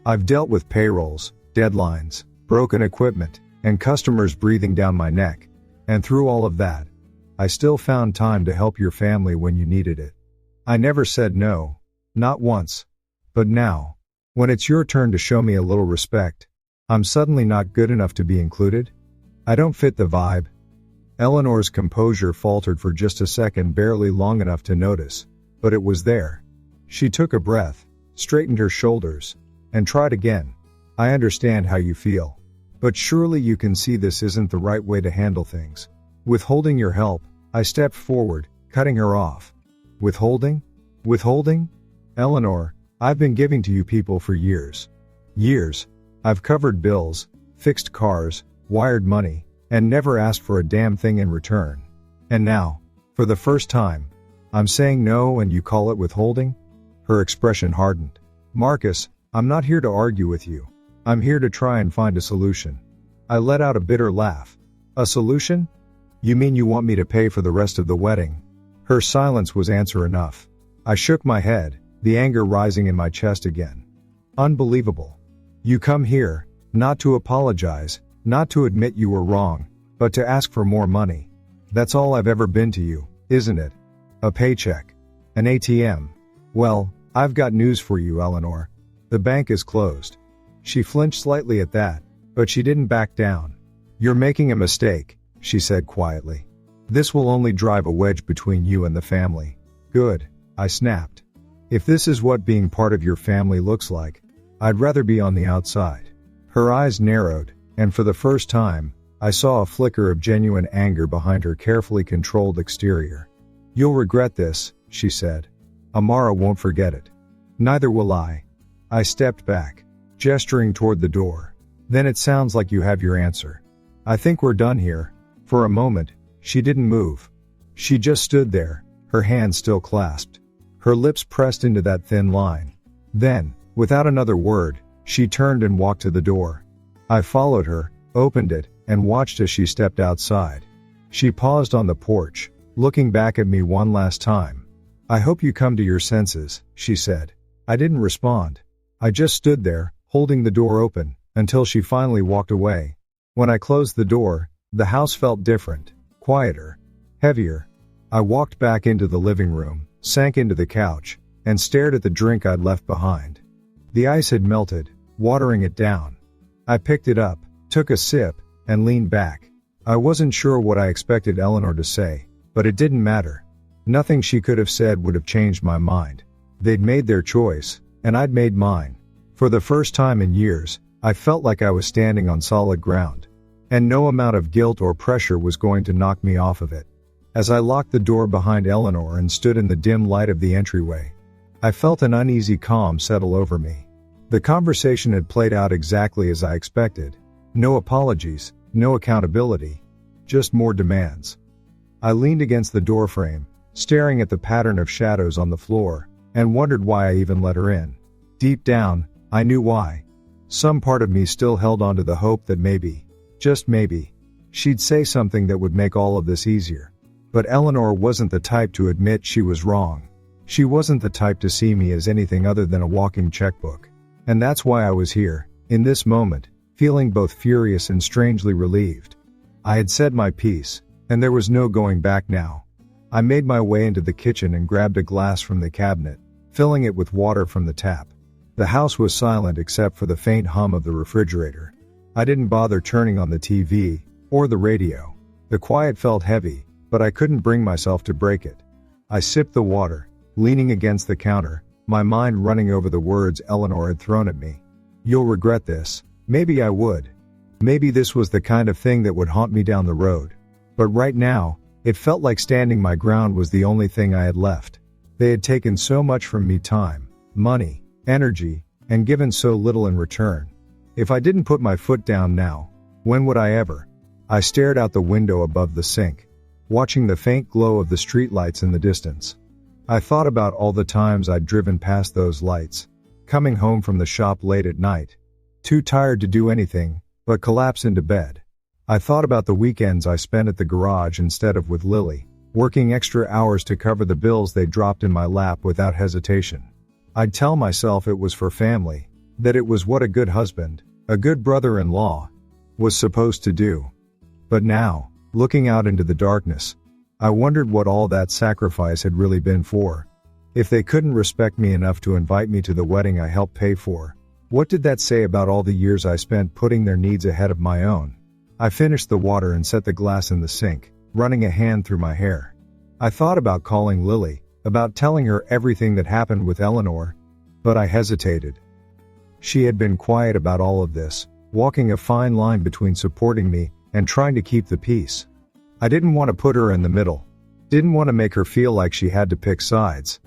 I've dealt with payrolls, deadlines, broken equipment, and customers breathing down my neck. And through all of that, I still found time to help your family when you needed it. I never said no, not once. But now, when it's your turn to show me a little respect, I'm suddenly not good enough to be included? I don't fit the vibe." Eleanor's composure faltered for just a second, barely long enough to notice, but it was there. She took a breath, straightened her shoulders, and tried again. "I understand how you feel. But surely you can see this isn't the right way to handle things. Withholding your help." I stepped forward, cutting her off. "Withholding? Withholding? Eleanor, I've been giving to you people for years. Years. I've covered bills, fixed cars, wired money, and never asked for a damn thing in return. And now, for the first time, I'm saying no and you call it withholding?" Her expression hardened. "Marcus, I'm not here to argue with you. I'm here to try and find a solution." I let out a bitter laugh. "A solution? You mean you want me to pay for the rest of the wedding?" Her silence was answer enough. I shook my head, the anger rising in my chest again. "Unbelievable. You come here, not to apologize, not to admit you were wrong, but to ask for more money. That's all I've ever been to you, isn't it? A paycheck. An ATM. Well, I've got news for you, Eleanor. The bank is closed." She flinched slightly at that, but she didn't back down. "You're making a mistake," she said quietly. "This will only drive a wedge between you and the family." "Good," I snapped. "If this is what being part of your family looks like, I'd rather be on the outside." Her eyes narrowed, and for the first time, I saw a flicker of genuine anger behind her carefully controlled exterior. "You'll regret this," she said. "Amara won't forget it. Neither will I." I stepped back, gesturing toward the door. "Then it sounds like you have your answer. I think we're done here." For a moment, she didn't move. She just stood there, her hands still clasped, her lips pressed into that thin line. Then, without another word, she turned and walked to the door. I followed her, opened it, and watched as she stepped outside. She paused on the porch, looking back at me one last time. "I hope you come to your senses," she said. I didn't respond. I just stood there, holding the door open, until she finally walked away. When I closed the door, the house felt different, quieter, heavier. I walked back into the living room, sank into the couch, and stared at the drink I'd left behind. The ice had melted, watering it down. I picked it up, took a sip, and leaned back. I wasn't sure what I expected Eleanor to say, but it didn't matter. Nothing she could have said would have changed my mind. They'd made their choice, and I'd made mine. For the first time in years, I felt like I was standing on solid ground. And no amount of guilt or pressure was going to knock me off of it. As I locked the door behind Eleanor and stood in the dim light of the entryway, I felt an uneasy calm settle over me. The conversation had played out exactly as I expected. No apologies, no accountability, just more demands. I leaned against the doorframe, staring at the pattern of shadows on the floor, and wondered why I even let her in. Deep down, I knew why. Some part of me still held on to the hope that maybe, just maybe, she'd say something that would make all of this easier. But Eleanor wasn't the type to admit she was wrong. She wasn't the type to see me as anything other than a walking checkbook. And that's why I was here, in this moment, feeling both furious and strangely relieved. I had said my piece, and there was no going back now. I made my way into the kitchen and grabbed a glass from the cabinet, filling it with water from the tap. The house was silent except for the faint hum of the refrigerator. I didn't bother turning on the TV or the radio. The quiet felt heavy, but I couldn't bring myself to break it. I sipped the water, leaning against the counter, my mind running over the words Eleanor had thrown at me. You'll regret this. Maybe I would. Maybe this was the kind of thing that would haunt me down the road. But right now, it felt like standing my ground was the only thing I had left. They had taken so much from me: time, money, energy, and given so little in return. If I didn't put my foot down now, when would I ever? I stared out the window above the sink, watching the faint glow of the streetlights in the distance. I thought about all the times I'd driven past those lights, coming home from the shop late at night, too tired to do anything but collapse into bed. I thought about the weekends I spent at the garage instead of with Lily, working extra hours to cover the bills they dropped in my lap without hesitation. I'd tell myself it was for family, that it was what a good husband, a good brother-in-law, was supposed to do. But now, looking out into the darkness, I wondered what all that sacrifice had really been for. If they couldn't respect me enough to invite me to the wedding I helped pay for, what did that say about all the years I spent putting their needs ahead of my own? I finished the water and set the glass in the sink, running a hand through my hair. I thought about calling Lily, about telling her everything that happened with Eleanor, but I hesitated. She had been quiet about all of this, walking a fine line between supporting me and trying to keep the peace. I didn't want to put her in the middle, didn't want to make her feel like she had to pick sides.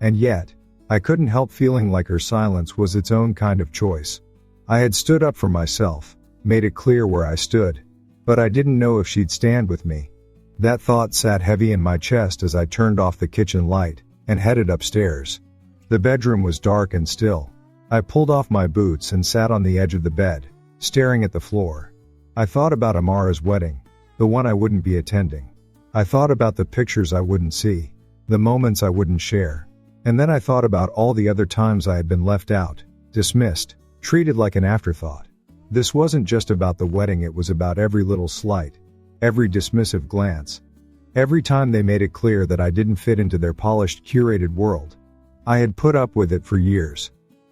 And yet, I couldn't help feeling like her silence was its own kind of choice. I had stood up for myself, made it clear where I stood, but I didn't know if she'd stand with me. That thought sat heavy in my chest as I turned off the kitchen light and headed upstairs. The bedroom was dark and still. I pulled off my boots and sat on the edge of the bed, staring at the floor. I thought about Amara's wedding, the one I wouldn't be attending. I thought about the pictures I wouldn't see, the moments I wouldn't share. And then I thought about all the other times I had been left out, dismissed, treated like an afterthought. This wasn't just about the wedding, it was about every little slight, every dismissive glance, every time they made it clear that I didn't fit into their polished, curated world. I had put up with it for years,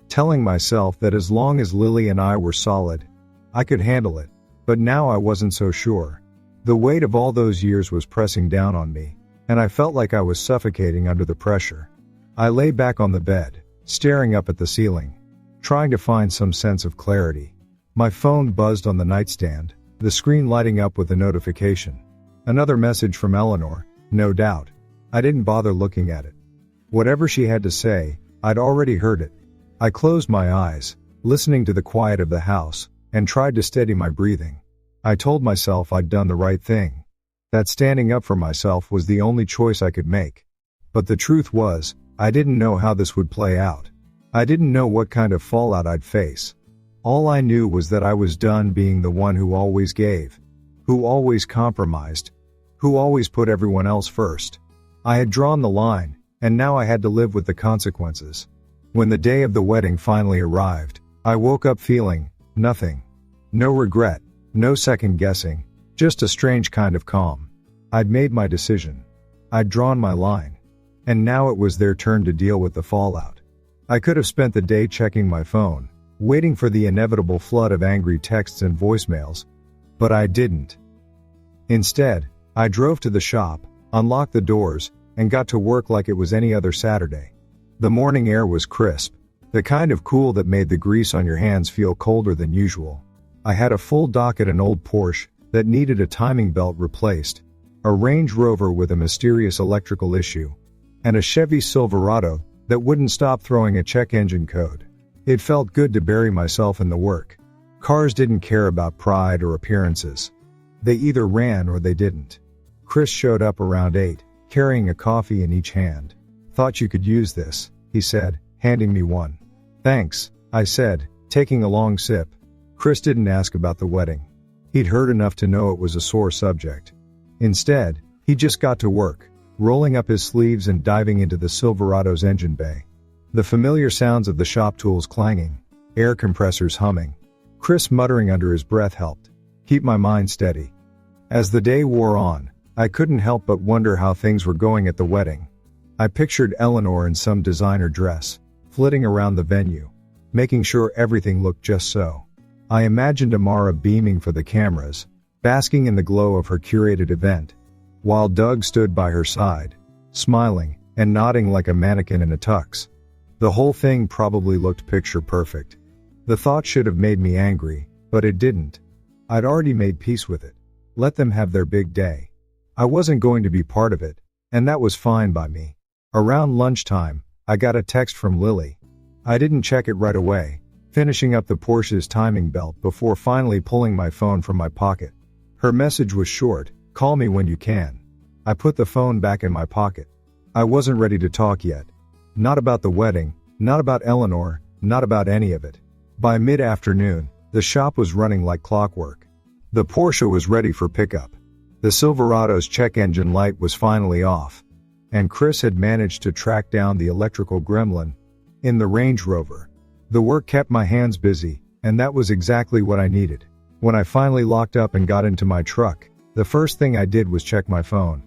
telling myself that as long as Lily and I were solid, I could handle it. But now I wasn't so sure. The weight of all those years was pressing down on me, and I felt like I was suffocating under the pressure. I lay back on the bed, staring up at the ceiling, trying to find some sense of clarity. My phone buzzed on the nightstand, the screen lighting up with a notification. Another message from Eleanor, no doubt. I didn't bother looking at it. Whatever she had to say, I'd already heard it. I closed my eyes, listening to the quiet of the house, and tried to steady my breathing. I told myself I'd done the right thing, that standing up for myself was the only choice I could make. But the truth was, I didn't know how this would play out. I didn't know what kind of fallout I'd face. All I knew was that I was done being the one who always gave, who always compromised, who always put everyone else first. I had drawn the line, and now I had to live with the consequences. When the day of the wedding finally arrived, I woke up feeling nothing. No regret, no second guessing, just a strange kind of calm. I'd made my decision. I'd drawn my line. And now it was their turn to deal with the fallout. I could have spent the day checking my phone, waiting for the inevitable flood of angry texts and voicemails, but I didn't. Instead, I drove to the shop, unlocked the doors, and got to work like it was any other Saturday. The morning air was crisp, the kind of cool that made the grease on your hands feel colder than usual. I had a full docket, an old Porsche that needed a timing belt replaced, a Range Rover with a mysterious electrical issue, and a Chevy Silverado that wouldn't stop throwing a check engine code. It felt good to bury myself in the work. Cars didn't care about pride or appearances. They either ran or they didn't. Chris showed up around 8, carrying a coffee in each hand. "Thought you could use this," he said, handing me one. "Thanks," I said, taking a long sip. Chris didn't ask about the wedding. He'd heard enough to know it was a sore subject. Instead, he just got to work, rolling up his sleeves and diving into the Silverado's engine bay. The familiar sounds of the shop tools clanging, air compressors humming, Chris muttering under his breath helped keep my mind steady. As the day wore on, I couldn't help but wonder how things were going at the wedding. I pictured Eleanor in some designer dress, flitting around the venue, making sure everything looked just so. I imagined Amara beaming for the cameras, basking in the glow of her curated event, while Doug stood by her side, smiling and nodding like a mannequin in a tux. The whole thing probably looked picture perfect. The thought should have made me angry, but it didn't. I'd already made peace with it. Let them have their big day. I wasn't going to be part of it, and that was fine by me. Around lunchtime, I got a text from Lily. I didn't check it right away, finishing up the Porsche's timing belt before finally pulling my phone from my pocket. Her message was short: "Call me when you can." I put the phone back in my pocket. I wasn't ready to talk yet. Not about the wedding, not about Eleanor, not about any of it. By mid-afternoon, the shop was running like clockwork. The Porsche was ready for pickup. The Silverado's check engine light was finally off. And Chris had managed to track down the electrical gremlin in the Range Rover. The work kept my hands busy, and that was exactly what I needed. When I finally locked up and got into my truck, the first thing I did was check my phone.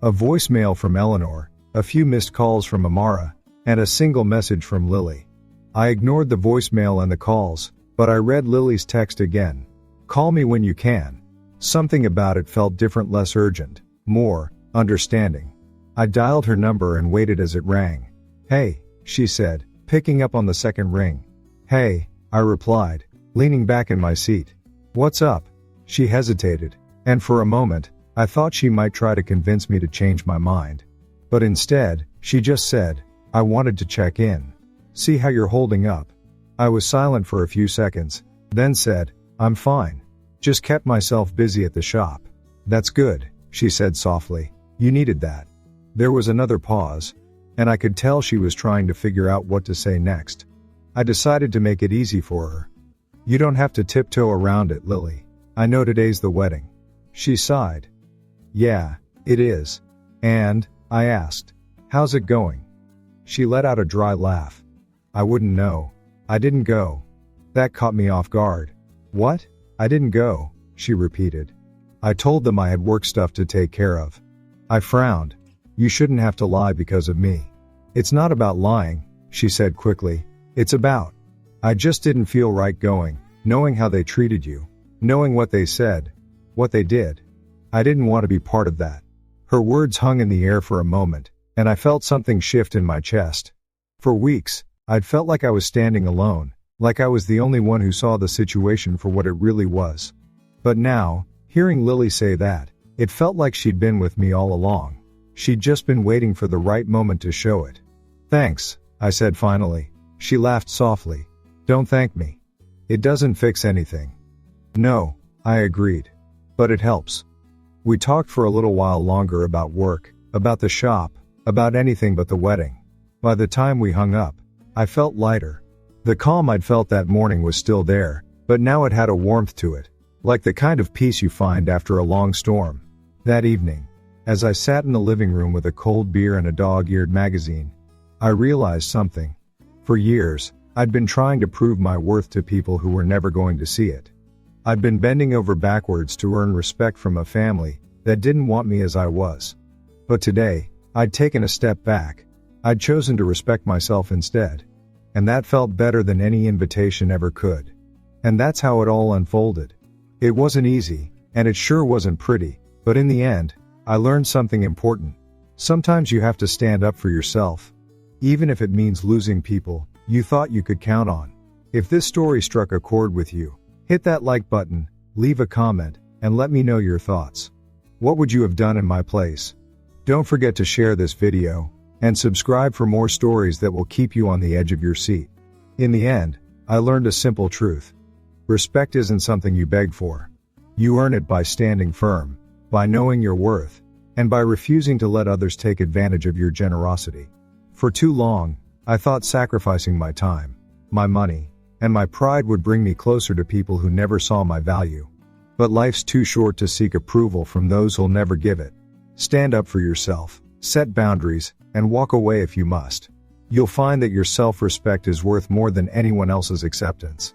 A voicemail from Eleanor, a few missed calls from Amara, and a single message from Lily. I ignored the voicemail and the calls, but I read Lily's text again. "Call me when you can." Something about it felt different, less urgent, more understanding. I dialed her number and waited as it rang. "Hey," she said, picking up on the second ring. "Hey," I replied, leaning back in my seat. "What's up?" She hesitated, and for a moment, I thought she might try to convince me to change my mind. But instead, she just said, "I wanted to check in. See how you're holding up." I was silent for a few seconds, then said, "I'm fine. Just kept myself busy at the shop." "That's good," she said softly. "You needed that." There was another pause, and I could tell she was trying to figure out what to say next. I decided to make it easy for her. "You don't have to tiptoe around it, Lily. I know today's the wedding." She sighed. "Yeah, it is." "And," I asked, "how's it going?" She let out a dry laugh. "I wouldn't know. I didn't go." That caught me off guard. "What? I didn't go," she repeated. "I told them I had work stuff to take care of." I frowned. "You shouldn't have to lie because of me." "It's not about lying," she said quickly. "It's about. I just didn't feel right going, knowing how they treated you, knowing what they said, what they did. I didn't want to be part of that." Her words hung in the air for a moment, and I felt something shift in my chest. For weeks, I'd felt like I was standing alone, like I was the only one who saw the situation for what it really was. But now, hearing Lily say that, it felt like she'd been with me all along. She'd just been waiting for the right moment to show it. "Thanks," I said finally. She laughed softly. "Don't thank me. It doesn't fix anything." "No," I agreed. "But it helps." We talked for a little while longer about work, about the shop, about anything but the wedding. By the time we hung up, I felt lighter. The calm I'd felt that morning was still there, but now it had a warmth to it, like the kind of peace you find after a long storm. That evening, as I sat in the living room with a cold beer and a dog-eared magazine, I realized something. For years, I'd been trying to prove my worth to people who were never going to see it. I'd been bending over backwards to earn respect from a family that didn't want me as I was. But today, I'd taken a step back. I'd chosen to respect myself instead. And that felt better than any invitation ever could. And that's how it all unfolded. It wasn't easy, and it sure wasn't pretty, but in the end, I learned something important. Sometimes you have to stand up for yourself, even if it means losing people you thought you could count on. If this story struck a chord with you, hit that like button, leave a comment, and let me know your thoughts. What would you have done in my place? Don't forget to share this video, and subscribe for more stories that will keep you on the edge of your seat. In the end, I learned a simple truth. Respect isn't something you beg for. You earn it by standing firm, by knowing your worth, and by refusing to let others take advantage of your generosity. For too long, I thought sacrificing my time, my money, and my pride would bring me closer to people who never saw my value. But life's too short to seek approval from those who'll never give it. Stand up for yourself, set boundaries, and walk away if you must. You'll find that your self-respect is worth more than anyone else's acceptance.